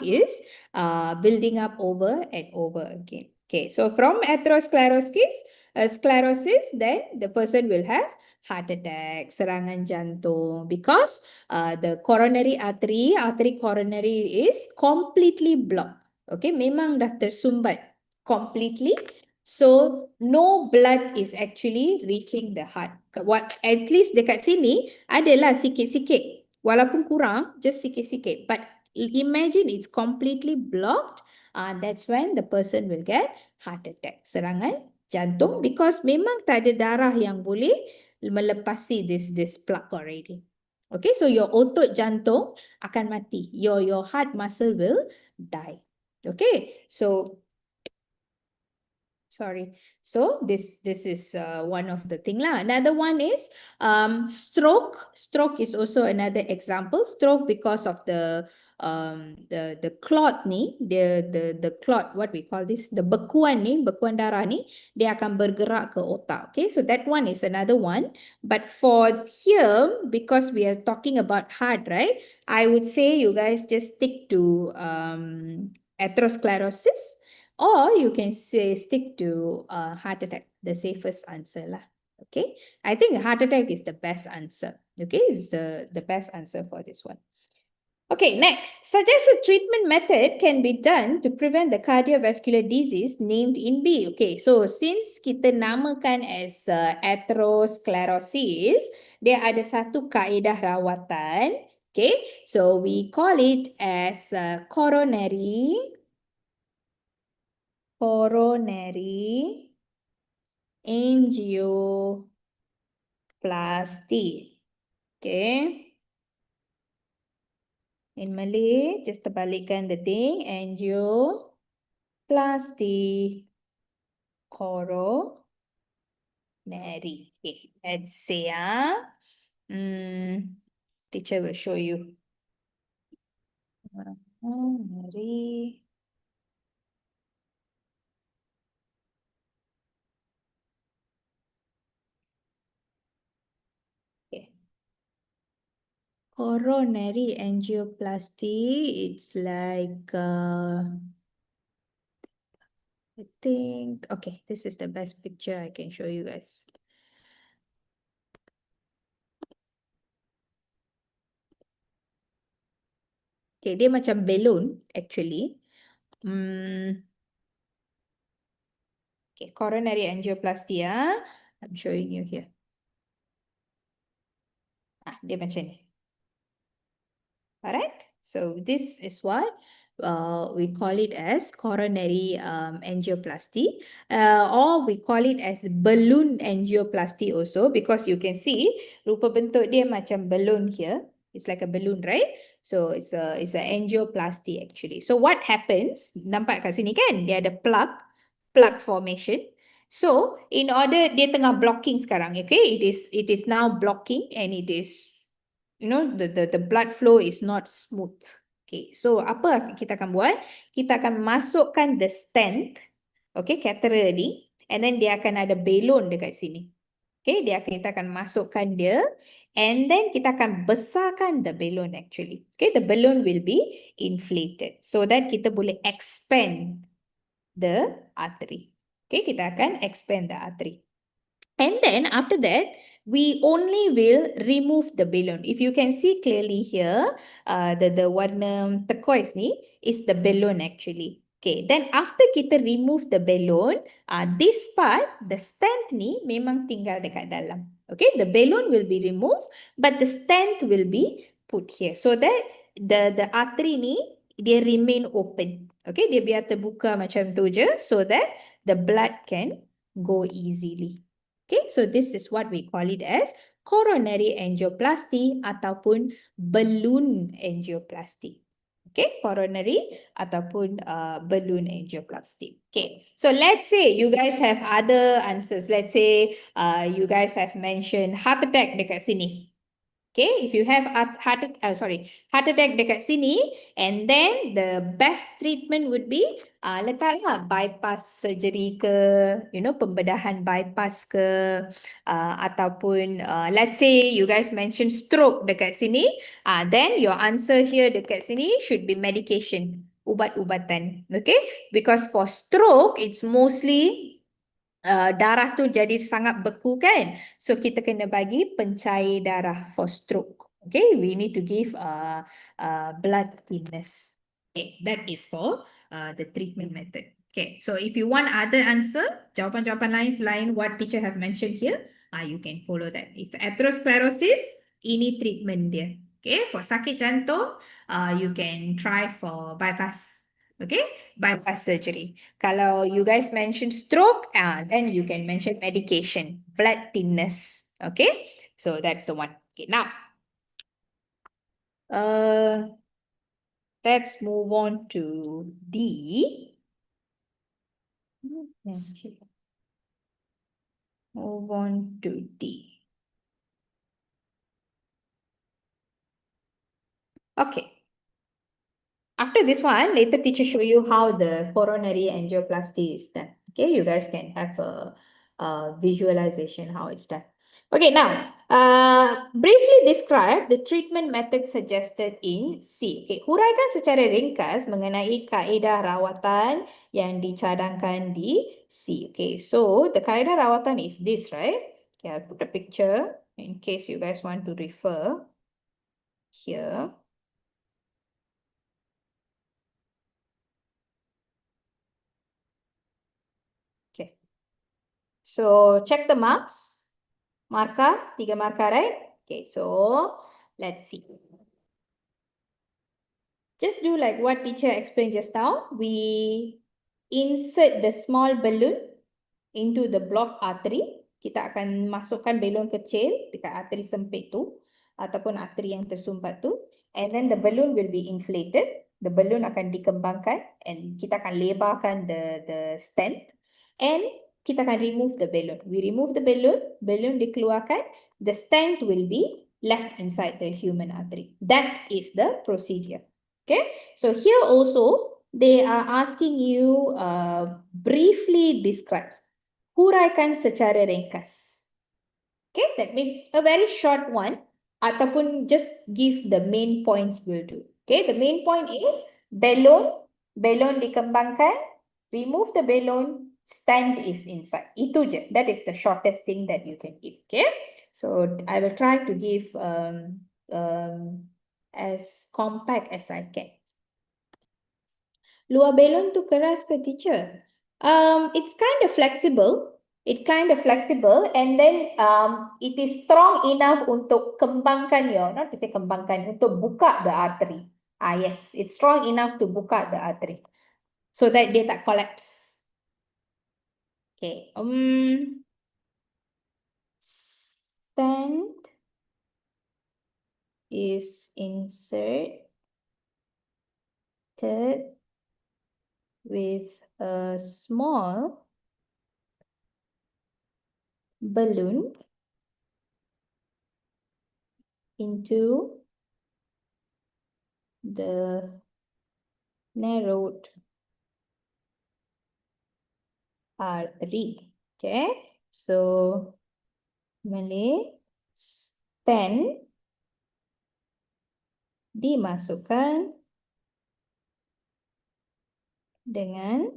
is building up over and over again. Okay, so from sclerosis, then the person will have heart attack, serangan jantung, because the coronary artery coronary is completely blocked. Okay, memang dah tersumbat completely. So no blood is actually reaching the heart. What at least dekat sini adalah sikit-sikit. Walaupun kurang, just sikit-sikit. But imagine it's completely blocked. That's when the person will get heart attack, serangan jantung, because memang tak ada darah yang boleh melepasi this plaque already. Okay, so your otot jantung akan mati. Your heart muscle will die. Okay, so sorry. So this is one of the thing lah. Another one is stroke. Stroke is also another example. Stroke because of the clot ni, the clot, what we call this, the bekuan ni, bekuan darah ni, dia akan bergerak ke otak. Okay, so that one is another one. But for here, because we are talking about heart, right? I would say you guys just stick to atherosclerosis. Or you can say stick to heart attack, the safest answer lah. Okay, I think heart attack is the best answer. Okay, is the best answer for this one. Okay, next, suggest a treatment method can be done to prevent the cardiovascular disease named in B. Okay, so since kita namakan as atherosclerosis, dia ada satu kaedah rawatan. Okay, so we call it as coronary angioplasty. Okay. In Malay, just terbalikkan the thing. Angioplasty. Coronary. Okay. Let's say, teacher will show you. Coronary. Coronary angioplasty, it's like, I think, okay, this is the best picture I can show you guys. Okay, dia macam balloon actually. Okay, coronary angioplasty, I'm showing you here. Dia macam ni. Alright, so this is what we call it as coronary angioplasty, or we call it as balloon angioplasty also, because you can see rupa bentuk dia macam balloon here. It's like a balloon, right? So it's a angioplasty actually. So what happens? Nampak kat sini kan? Dia ada plaque formation. So in order, dia tengah blocking sekarang, okay? It is now blocking and it is, you know, the blood flow is not smooth. Okay, so apa kita akan buat? Kita akan masukkan the stent, okay, catheter ni, and then dia akan ada balloon dekat sini. Okay, kita akan masukkan dia, and then kita akan besarkan the balloon actually. Okay, the balloon will be inflated so that kita boleh expand the artery. Okay, kita akan expand the artery. And then after that, we only will remove the balloon. If you can see clearly here, the warna turquoise ni is the balloon actually. Okay, then after kita remove the balloon, this part, the stent ni memang tinggal dekat dalam. Okay, the balloon will be removed, but the stent will be put here. So that the artery ni, dia remain open. Okay, dia biar terbuka macam tu je, so that the blood can go easily. Okay, so this is what we call it as coronary angioplasty ataupun balloon angioplasty. Okay, coronary ataupun balloon angioplasty. Okay, so let's say you guys have other answers. Let's say you guys have mentioned heart attack dekat sini. Okay, if you have heart attack dekat sini, and then the best treatment would be letaklah bypass surgery ke, pembedahan bypass ke, ataupun let's say you guys mentioned stroke dekat sini, then your answer here dekat sini should be medication, ubat-ubatan. Okay, because for stroke it's mostly darah tu jadi sangat beku kan. So kita kena bagi pencair darah for stroke. Okay, we need to give blood thinners. Okay, that is for the treatment method. Okay, so if you want other answer, jawapan-jawapan lain selain what teacher have mentioned here, you can follow that. If atherosclerosis, ini treatment dia. Okay, for sakit jantung, you can try for bypass. Okay, bypass surgery. Kalau you guys mention stroke, then you can mention medication, blood thinners. Okay, so that's the one. Okay, now, let's move on to D. Move on to D. Okay. After this one, later teacher show you how the coronary angioplasty is done. Okay, you guys can have a visualization how it's done. Okay, now briefly describe the treatment method suggested in C. Okay, huraikan secara ringkas mengenai kaedah rawatan yang dicadangkan di C. Okay, so the kaedah rawatan is this, right? Okay, I'll put a picture in case you guys want to refer here. Okay. So check the marks. Marker, 3 marker, right? Okay, so let's see. Just do like what teacher explained just now. We insert the small balloon into the blocked artery. Kita akan masukkan balon kecil dekat artery sempit tu ataupun artery yang tersumbat tu. And then the balloon will be inflated. The balloon akan dikembangkan and kita akan lebarkan the stent. And kita akan remove the balloon. We remove the balloon dikeluarkan, the stent will be left inside the human artery. That is the procedure. Okay, so here also they are asking you briefly describes. Huraikan secara ringkas. Okay, that means a very short one ataupun just give the main points will do. Okay, the main point is balloon dikembangkan, remove the balloon, stand is inside. Itu je. That is the shortest thing that you can give. Okay, so I will try to give as compact as I can. Luar balon tu keras ke teacher? It's kind of flexible. And then it is strong enough untuk kembangkan not to say kembangkan, untuk buka the artery. Yes, it's strong enough to buka the artery. So that dia tak collapse. Okay. Stent is inserted with a small balloon into the narrowed artery. Okay, so Malay stent dimasukkan dengan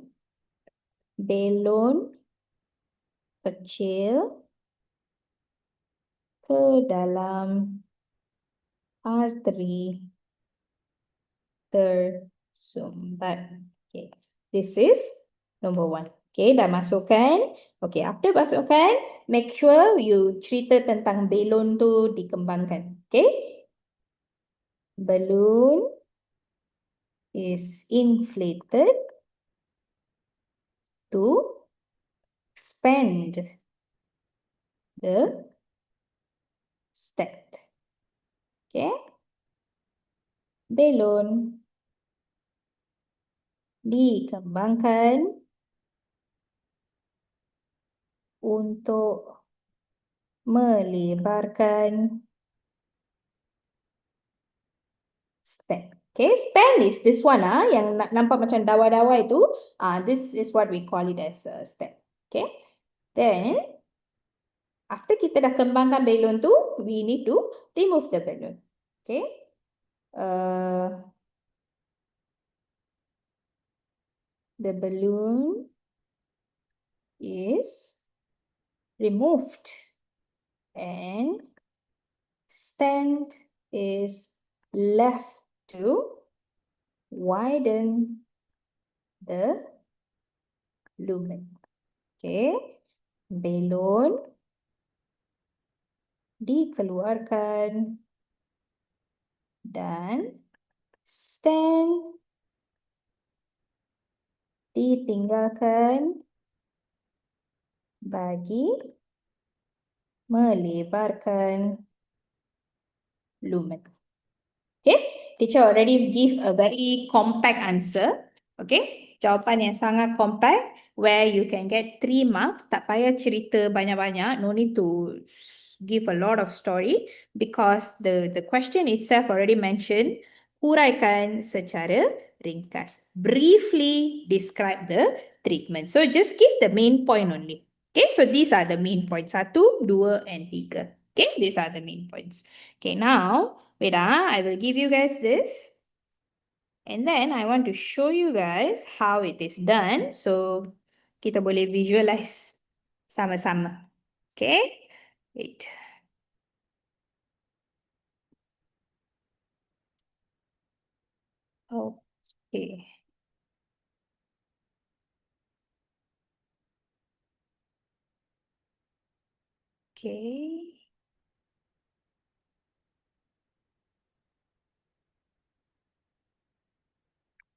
balon kecil ke dalam arteri tersumbat. Okay, this is number 1. Okay, dah masukkan. Okay, after masukkan, make sure you cerita tentang balon tu dikembangkan. Okay, balloon is inflated to expand the stent. Okay, balon dikembangkan untuk melebarkan Stent. Okay, stent is this one yang nampak macam dawa-dawa itu. This is what we call it as a stent. Okay, then after kita dah kembangkan balon tu, we need to remove the balloon. Okay, the balloon is removed and stent is left to widen the lumen. Okay, balon dikeluarkan dan stent ditinggalkan bagi melebarkan lumen. Okay, teacher already give a very compact answer. Okay, jawapan yang sangat compact where you can get 3 marks. Tak payah cerita banyak-banyak. No need to give a lot of story because the question itself already mentioned. Huraikan secara ringkas. Briefly describe the treatment. So just give the main point only. Okay, so these are the main points. 1, 2, and 3. Okay, these are the main points. Okay, now wait, I will give you guys this. And then I want to show you guys how it is done. So, kita boleh visualize sama-sama. Okay? Wait. Okay. Okay.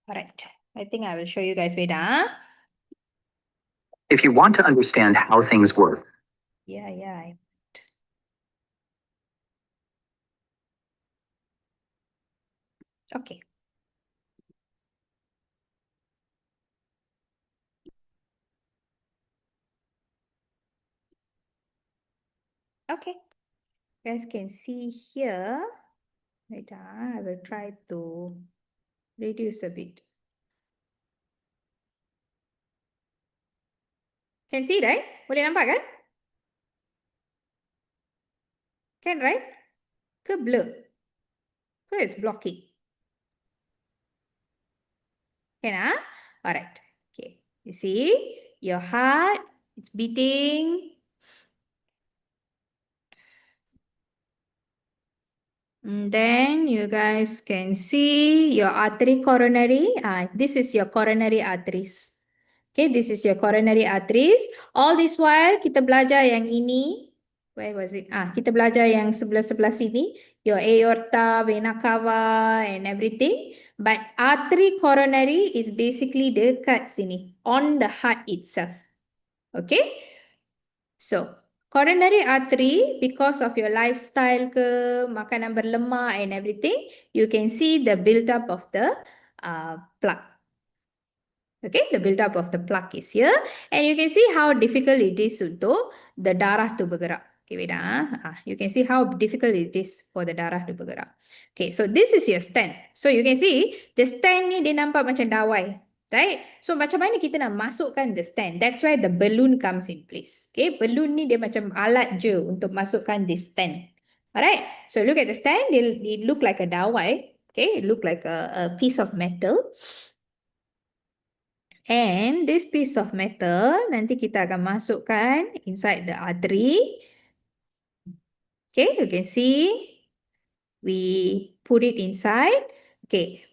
All right. I think I will show you guys. Wait, If you want to understand how things work. Yeah. Okay. Okay. You guys can see here. Wait, I will try to reduce a bit. Can see, right? Boleh nampak kan? Can, right? Ke blur? Ke it's blocking? Can, Alright. Okay. You see? Your heart, it's beating. And then you guys can see your artery coronary. This is your coronary arteries. Okay, this is your coronary arteries. All this while, kita belajar yang ini. Where was it? Kita belajar yang sebelah-sebelah sini. Your aorta, vena cava, and everything. But artery coronary is basically dekat sini. On the heart itself. Okay? So, coronary artery, because of your lifestyle ke, makanan berlemak and everything, you can see the build-up of the plaque. Okay, the build-up of the plaque is here. And you can see how difficult it is untuk the darah to bergerak. Okay, wait, you can see how difficult it is for the darah to bergerak. Okay, so this is your stent. So you can see, the stent ni dia nampak macam dawai. Right? So macam mana kita nak masukkan the stent? That's why the balloon comes in place. Okay, balloon ni dia macam alat je untuk masukkan the stent. Alright, so look at the stent. It look like a dawai. Okay, it look like a piece of metal. And this piece of metal nanti kita akan masukkan inside the artery. Okay, you can see we put it inside. Okay,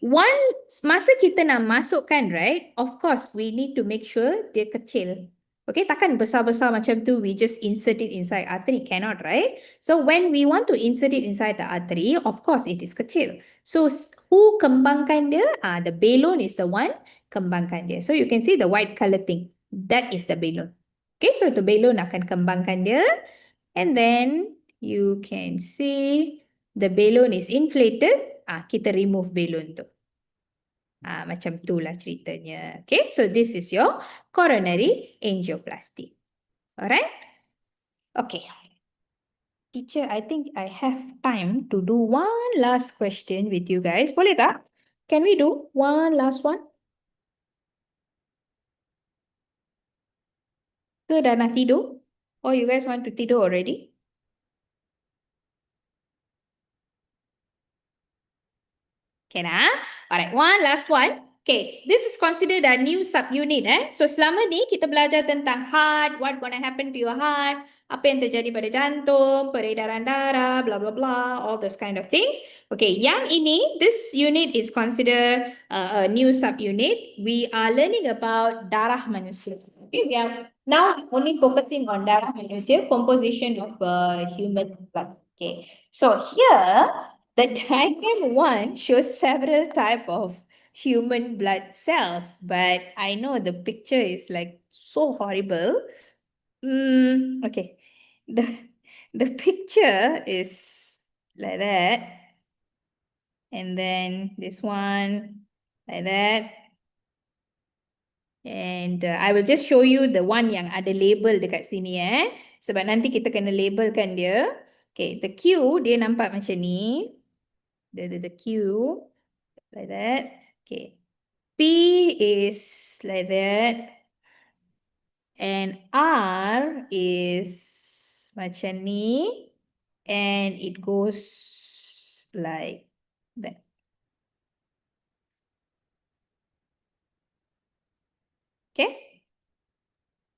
masa kita nak masukkan, right? Of course, we need to make sure dia kecil. Okay, takkan besar-besar macam tu, we just insert it inside artery. Cannot, right? So, when we want to insert it inside the artery, of course, it is kecil. So, who kembangkan dia? The balloon is the one kembangkan dia. So, you can see the white color thing. That is the balloon. Okay, so the balloon akan kembangkan dia. And then, you can see the balloon is inflated. Kita remove balloon tu. Macam tu lah ceritanya. Okay, so this is your coronary angioplasty. Alright? Okay. Teacher, I think I have time to do one last question with you guys. Boleh tak? Can we do one last one? Ke dah nak tidur? Or you guys want to tidur already? Can ah? Alright, one last one. Okay, this is considered a new subunit. So selama ni kita belajar tentang heart, what gonna happen to your heart, apa yang terjadi pada jantung, peredaran darah, blah blah blah, all those kind of things. Okay, yang ini, this unit is considered a new subunit. We are learning about darah manusia. Okay, we are now only focusing on darah manusia, composition of human blood. Okay, so here the diagram one shows several type of human blood cells, but I know the picture is like so horrible. Okay, the the picture is like that, and then this one like that, and I will just show you the one yang ada label dekat sini sebab nanti kita kena labelkan dia. Okay, the Q dia nampak macam ni. The Q like that. Okay. P is like that. And R is macam ni. And it goes like that. Okay.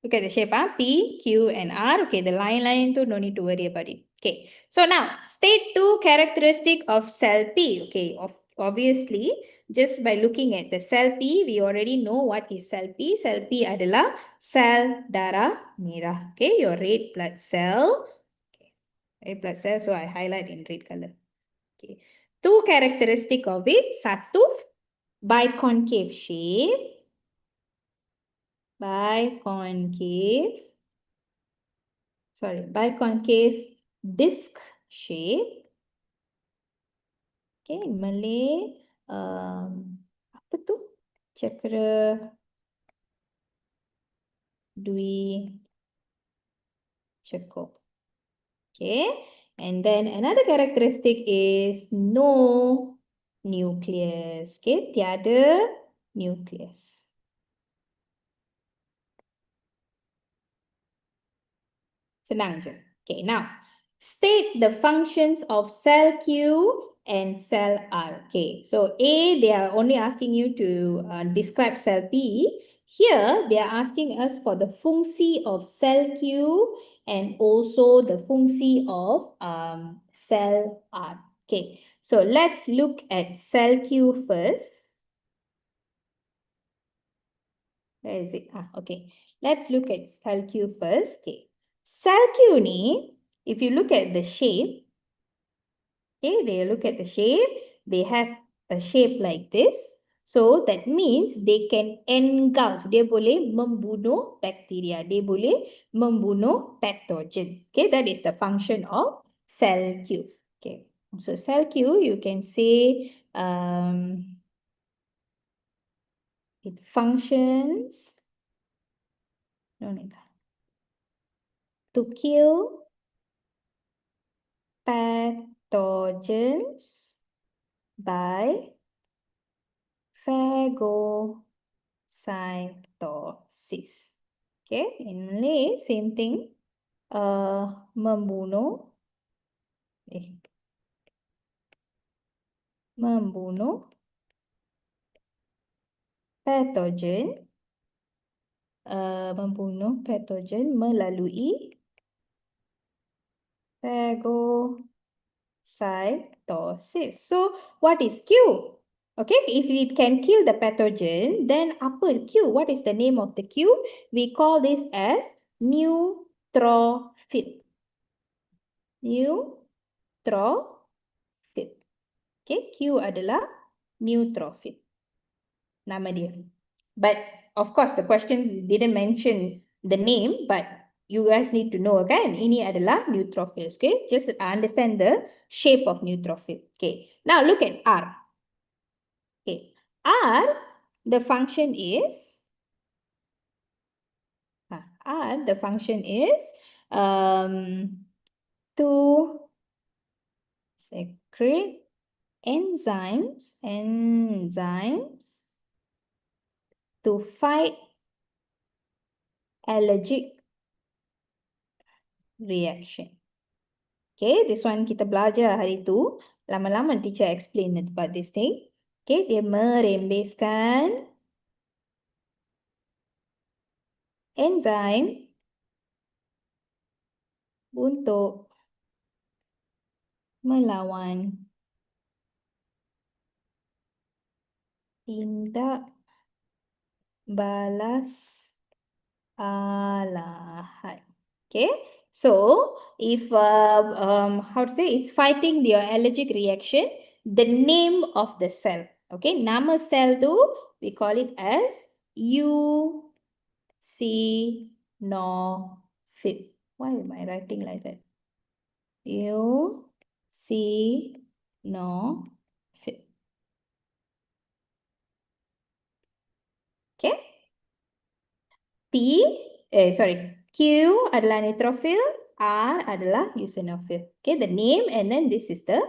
Look at the shape, P, Q, and R. Okay, the line too, no need to worry about it. Okay, so now state two characteristic of cell P. Okay, obviously, just by looking at the cell P, we already know what is cell P. Cell P adalah sel darah merah. Okay, your red blood cell. Okay, red blood cell, so I highlight in red color. Okay, two characteristic of it. Satu, biconcave shape. Biconcave disc shape. Okay, in Malay, apa tu? Cakra Dwi Cekok. Okay, and then another characteristic is no nucleus. Okay, tiada nucleus. Senang je. Okay, now state the functions of cell Q and cell R. Okay, so A, they are only asking you to describe cell P. Here, they are asking us for the fungsi of cell Q and also the fungsi of cell R. Okay, so let's look at cell Q first. Where is it? Okay, let's look at cell Q first. Okay. Cell Q ni, if you look at the shape, okay, they look at the shape, they have a shape like this. So that means they can engulf. Dia boleh membunuh bacteria. Dia boleh membunuh pathogen. Okay, that is the function of cell Q. Okay, so cell Q, you can say it functions. No need to kill pathogens by phagocytosis. Okay, in Malay, same thing. Membunuh pathogen melalui phagocytosis. So, what is Q? Okay, if it can kill the pathogen, then apa Q? What is the name of the Q? We call this as neutrophil. Neutrophil. Okay, Q adalah neutrophil. Nama dia. But of course, the question didn't mention the name, but you guys need to know, kan? Ini adalah neutrophils, okay? Just understand the shape of neutrophil. Okay, now look at R. Okay, R, the function is, the function is to secrete enzymes to fight allergic reaction. Okay, this one kita belajar hari tu. Lama-lama teacher explain about this thing. Okay, dia merembeskan enzim untuk melawan tindak balas alahat. Okay, so if how to say it's fighting your allergic reaction, the name of the cell. Okay, nama cell tu we call it as eosinophil. Why am I writing like that? Eosinophil. Okay. Q adalah neutrophil, R adalah eosinophil. Okay, the name and then this is the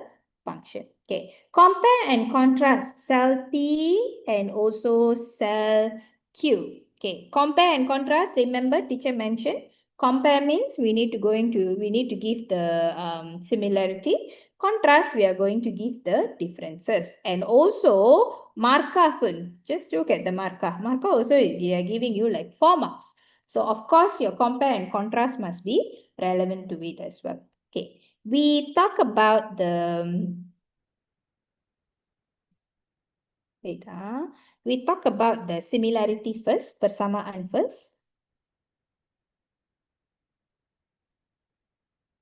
function. Okay, compare and contrast cell P and also cell Q. Okay, compare and contrast. Remember, teacher mentioned compare means we need to give the similarity. Contrast, we are going to give the differences. And also, markah pun. Just look at the markah. Markah also, they are giving you like 4 marks. So, of course, your compare and contrast must be relevant to it as well. Okay. We talk about the... We talk about the similarity first, persamaan first.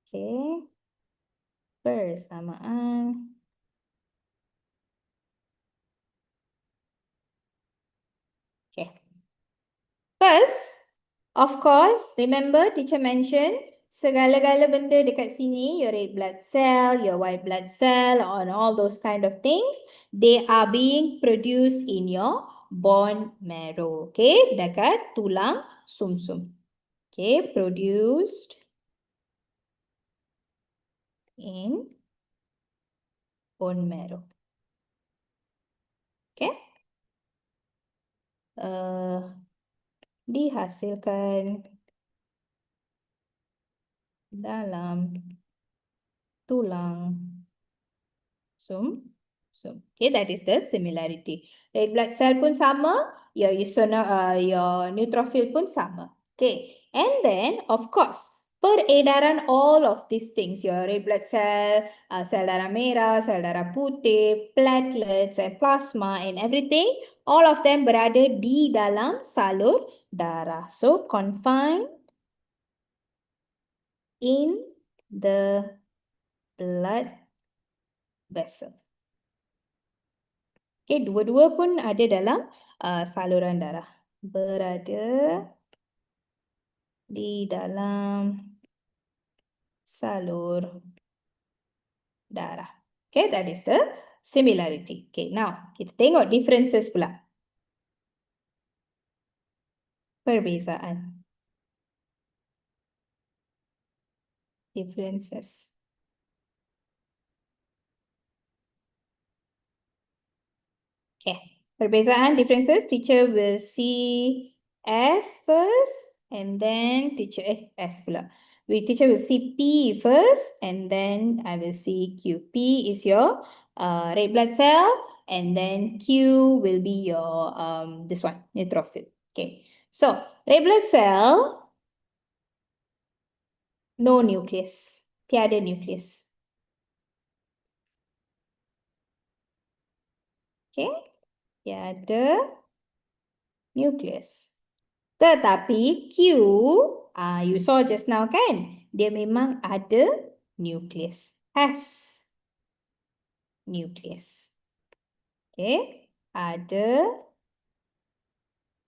Okay. Persamaan. Okay. First, of course, remember teacher mentioned segala-gala benda dekat sini, your red blood cell, your white blood cell, and all those kind of things, they are being produced in your bone marrow. Okay, dekat tulang sumsum. Okay, produced in bone marrow. Okay. Dihasilkan dalam tulang sumsum. Okay, that is the similarity. Red blood cell pun sama, your neutrophil pun sama. Okay, and then of course, peredaran all of these things, your red blood cell, sel darah merah, sel darah putih, platelets and plasma and everything, all of them berada di dalam salur darah. So, confined in the blood vessel. Okay, dua-dua pun ada dalam saluran darah. Berada di dalam salur darah. Okay, that is the similarity. Okay, now kita tengok differences pula. Perbezaan. Differences. Okay, perbezaan, differences, teacher will see S first and then S pula. Teacher will see P first and then I will see Q. P is your red blood cell and then Q will be your this one, neutrophil. Okay, so red blood cell, no nucleus, tiada nucleus. Okay, tiada nucleus. Tetapi Q, you saw just now kan, dia memang ada nucleus. Has nucleus. Okay, ada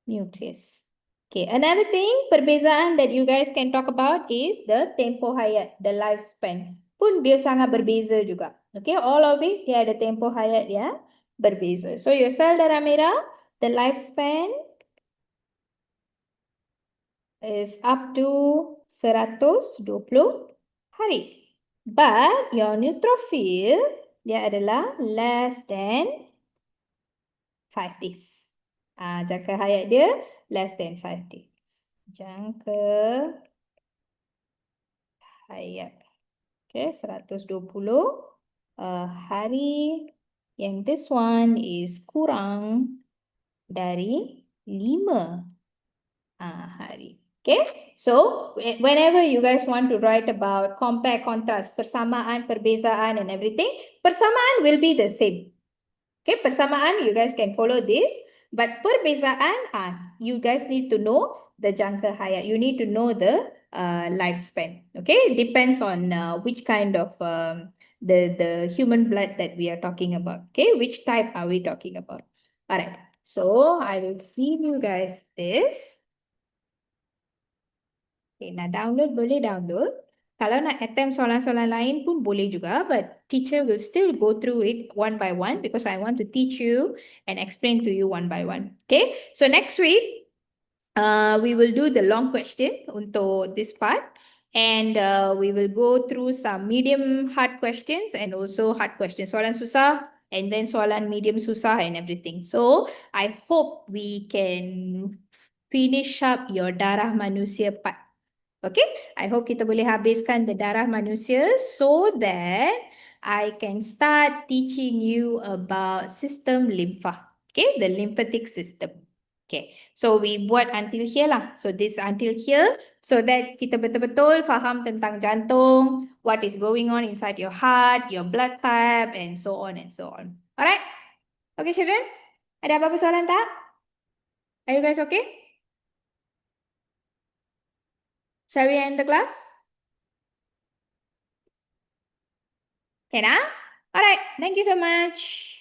nucleus. Okay, another thing, perbezaan that you guys can talk about is the tempoh hayat, the lifespan. Pun dia sangat berbeza juga. Okay, all of it, dia ada tempoh hayat yang berbeza. So, your sel darah merah, the lifespan is up to 120 hari. But your neutrophil, dia adalah less than 5 days. Jangka hayat dia less than 5 days. Jangka hayat. Okay, 120 hari. Yang this one is kurang dari 5 hari. Okay, so whenever you guys want to write about compare, contrast, persamaan, perbezaan and everything, persamaan will be the same. Okay, persamaan, you guys can follow this. But perbezaan, you guys need to know the jangka hayat. You need to know the lifespan. Okay, it depends on which kind of the human blood that we are talking about. Okay, which type are we talking about? All right, so I will feed you guys this. Okay, nak download boleh download. Kalau nak attempt soalan-soalan lain pun boleh juga, but teacher will still go through it one by one because I want to teach you and explain to you one by one. Okay, so next week, we will do the long question untuk this part, and we will go through some medium hard questions and also hard questions. Soalan susah and then soalan medium susah and everything. So I hope we can finish up your darah manusia part. Okay, I hope kita boleh habiskan the darah manusia so that I can start teaching you about system limfa. Okay, the lymphatic system. Okay, so we buat until here lah. So this until here so that kita betul-betul faham tentang jantung, what is going on inside your heart, your blood type and so on and so on. Alright? Okay, children? Ada apa-apa soalan tak? Are you guys okay? Shall we end the class? Okay, now? Alright, thank you so much.